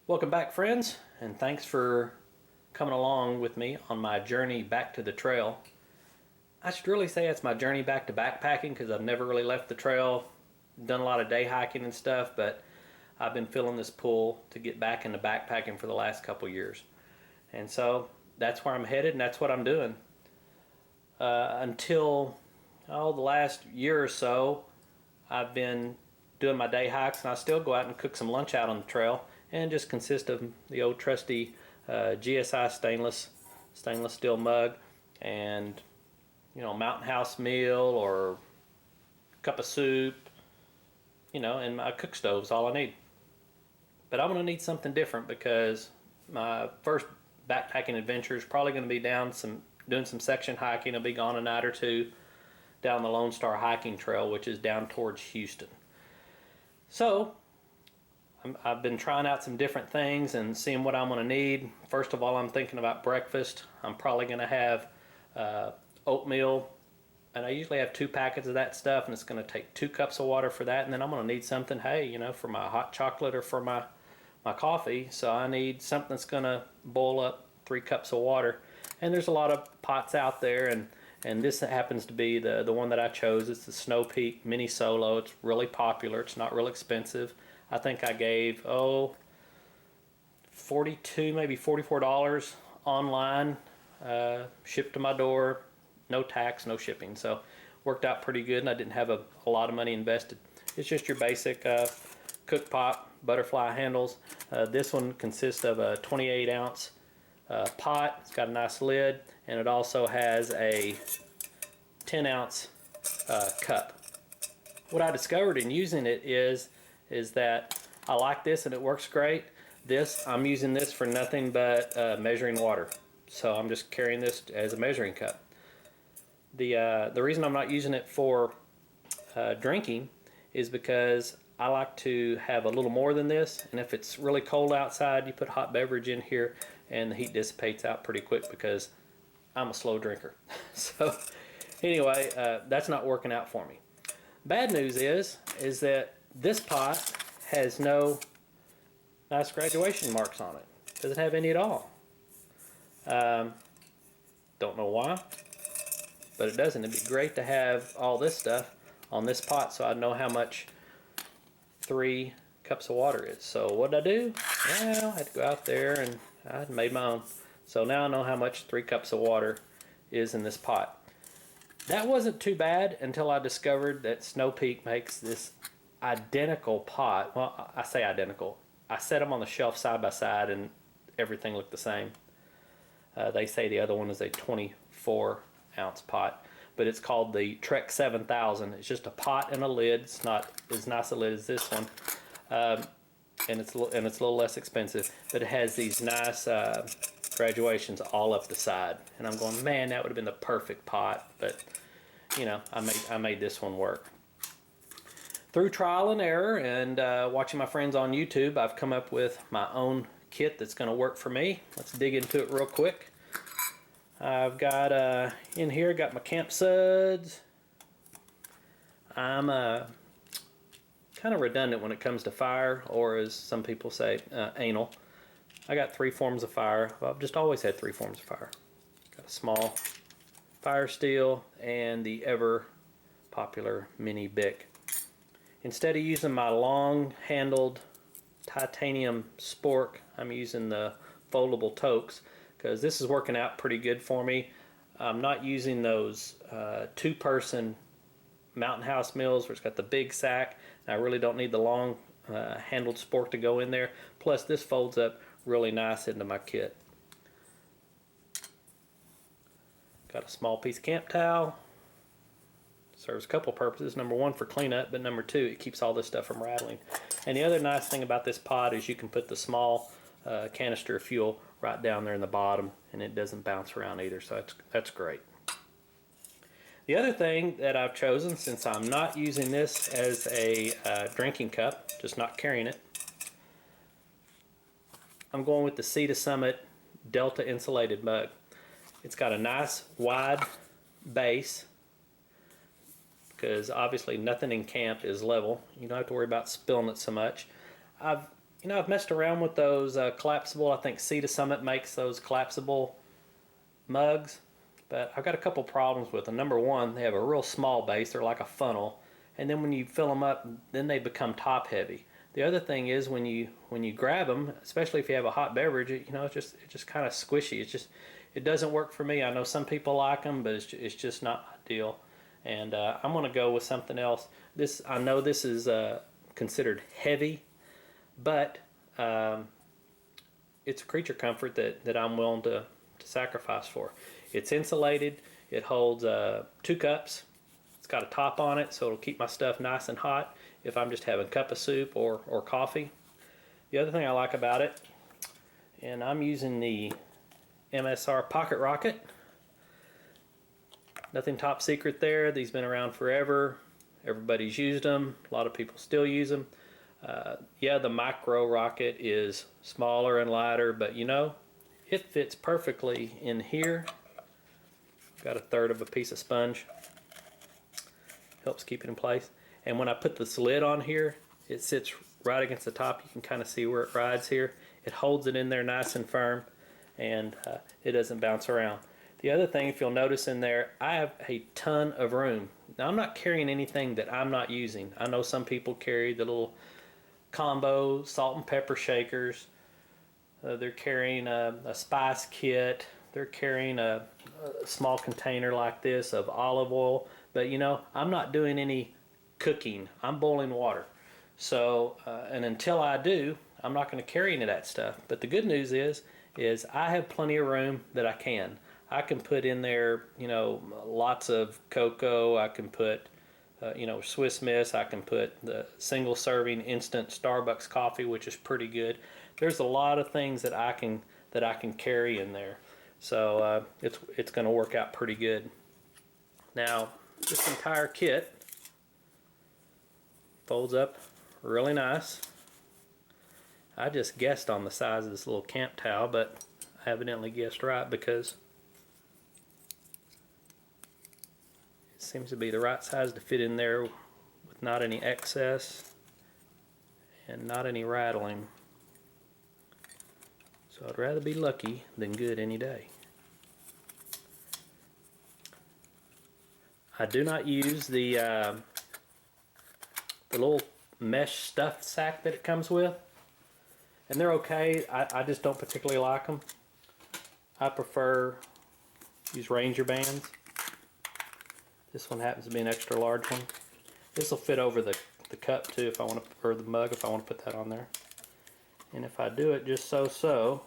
Welcome back, friends, and thanks for coming along with me on my journey back to the trail. I should really say it's my journey back to backpacking because I've never really left the trail, done a lot of day hiking and stuff, but I've been feeling this pull to get back into backpacking for the last couple years. And so that's where I'm headed and that's what I'm doing. Until the last year or so, I've been doing my day hikes, and I still go out and cook some lunch out on the trail, and just consist of the old trusty GSI stainless steel mug, and Mountain House meal or cup of soup, and my cook stove's all I need. But I'm going to need something different because my first backpacking adventure is probably going to be doing some section hiking. I'll be gone a night or two down the Lone Star hiking trail, which is down towards Houston. So I've been trying out some different things and seeing what I'm going to need. First of all, I'm thinking about breakfast. I'm probably going to have oatmeal, and I usually have 2 packets of that stuff, and it's going to take 2 cups of water for that. And then I'm going to need something, for my hot chocolate or for my coffee. So I need something that's going to boil up 3 cups of water. And there's a lot of pots out there, and this happens to be the one that I chose. It's the Snow Peak Mini Solo. It's really popular. It's not real expensive. I think I gave, $42, maybe $44 online, shipped to my door, no tax, no shipping. So worked out pretty good, and I didn't have a lot of money invested. It's just your basic cook pot, butterfly handles. This one consists of a 28-ounce pot. It's got a nice lid, and it also has a 10-ounce cup. What I discovered in using it is that I like this and it works great. I'm using this for nothing but measuring water. So I'm just carrying this as a measuring cup. The reason I'm not using it for drinking is because I like to have a little more than this, and if it's really cold outside, you put hot beverage in here and the heat dissipates out pretty quick because I'm a slow drinker. So anyway, that's not working out for me. Bad news is that this pot has no nice graduation marks on it. Doesn't have any at all. Don't know why, but it doesn't. It'd be great to have all this stuff on this pot so I'd know how much 3 cups of water is. So what did I do? Well, I had to go out there and I made my own. So now I know how much 3 cups of water is in this pot. That wasn't too bad until I discovered that Snow Peak makes this identical pot. Well, I say identical. I set them on the shelf side by side and everything looked the same. They say the other one is a 24-ounce pot, but it's called the Trek 7000. It's just a pot and a lid. It's not as nice a lid as this one, and it's a little less expensive. But it has these nice graduations all up the side, and I'm going, man, that would have been the perfect pot. But I made this one work. Through trial and error and watching my friends on YouTube, I've come up with my own kit that's going to work for me. Let's dig into it real quick. I've got in here, got my camp suds. I'm kind of redundant when it comes to fire, or as some people say, anal. I got 3 forms of fire. Well, I've just always had 3 forms of fire. Got a small fire steel and the ever popular mini Bic. Instead of using my long-handled titanium spork, I'm using the foldable Tokes because this is working out pretty good for me. I'm not using those 2-person Mountain House meals where it's got the big sack. I really don't need the long handled spork to go in there. Plus this folds up really nice into my kit. Got a small piece of camp towel. Serves a couple purposes. Number 1 for cleanup, but number 2, it keeps all this stuff from rattling. And the other nice thing about this pot is you can put the small canister of fuel right down there in the bottom, and it doesn't bounce around either, so that's great. The other thing that I've chosen, since I'm not using this as a drinking cup, just not carrying it, I'm going with the Sea to Summit Delta Insulated mug. It's got a nice wide base, because obviously nothing in camp is level. You don't have to worry about spilling it so much. I've You know, I've messed around with those collapsible. I think Sea to Summit makes those collapsible mugs, but I've got a couple problems with them. Number one, they have a real small base. They're like a funnel, and then when you fill them up, then they become top heavy. The other thing is when you grab them, especially if you have a hot beverage, you know, it's just kind of squishy. It doesn't work for me. I know some people like them, but it's just not my deal. And I'm gonna go with something else. I know this is considered heavy, but it's a creature comfort that I'm willing to sacrifice for. It's insulated. It holds 2 cups. It's got a top on it, so it'll keep my stuff nice and hot if I'm just having a cup of soup or coffee. The other thing I like about it, and I'm using the Msr Pocket Rocket. Nothing top secret there. These been around forever. Everybody's used them. A lot of people still use them. Yeah, the micro rocket is smaller and lighter, but you know, it fits perfectly in here. Got a third of a piece of sponge. Helps keep it in place. And when I put this lid on here, it sits right against the top. You can kind of see where it rides here. It holds it in there nice and firm, and it doesn't bounce around. The other thing, if you'll notice in there, I have a ton of room. Now, I'm not carrying anything that I'm not using. I know some people carry the little combo salt and pepper shakers. They're carrying a spice kit. They're carrying a small container like this of olive oil. But you know, I'm not doing any cooking. I'm boiling water. So, and until I do, I'm not going to carry any of that stuff. But the good news is I have plenty of room that I can. I can put in there, you know, lots of cocoa. I can put, you know, Swiss Miss. I can put the single serving instant Starbucks coffee, which is pretty good. There's a lot of things that I can carry in there. So it's going to work out pretty good. Now, this entire kit folds up really nice. I just guessed on the size of this little camp towel, but I evidently guessed right because it seems to be the right size to fit in there with not any excess and not any rattling. So I'd rather be lucky than good any day. I do not use the little mesh stuff sack that it comes with, and they're okay. I just don't particularly like them. I prefer use Ranger bands. This one happens to be an extra large one. This will fit over the cup too if I want to, or the mug if I want to put that on there. And if I do it just so,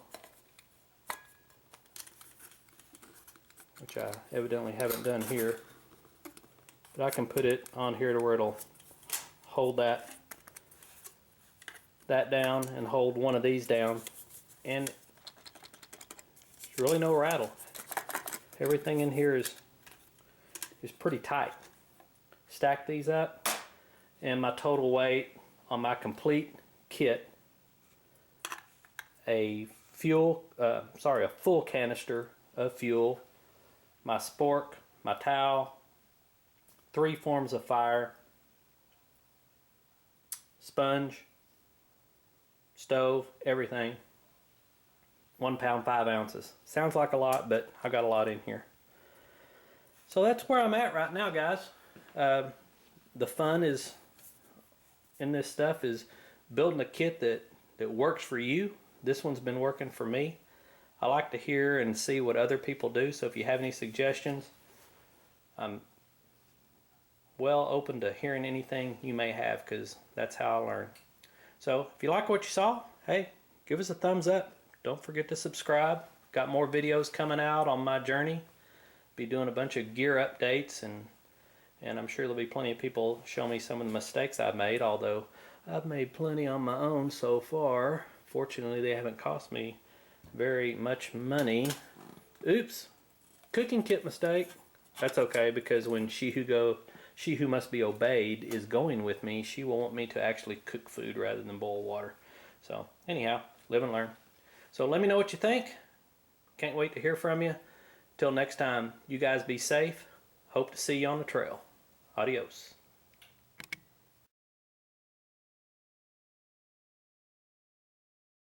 which I evidently haven't done here, but I can put it on here to where it'll hold that down and hold one of these down, and there's really no rattle. Everything in here is pretty tight. Stack these up, and my total weight on my complete kit, a full canister of fuel, my spork, my towel, 3 forms of fire, sponge, stove, everything. 1 pound 5 ounces. Sounds like a lot, but I got a lot in here. So that's where I'm at right now, guys. The fun is in this stuff is building a kit that works for you. This one's been working for me. I like to hear and see what other people do, so if you have any suggestions, I'm well open to hearing anything you may have, because that's how I learn. So if you like what you saw, hey, give us a thumbs up. Don't forget to subscribe. Got more videos coming out on my journey. Be doing a bunch of gear updates, and I'm sure there'll be plenty of people show me some of the mistakes I've made, although I've made plenty on my own so far. Fortunately, they haven't cost me very much money. Oops, cooking kit mistake. That's okay, because when she who must be obeyed is going with me, she will want me to actually cook food rather than boil water. So anyhow, live and learn. So let me know what you think. Can't wait to hear from you. Till next time, you guys be safe. Hope to see you on the trail. Adios.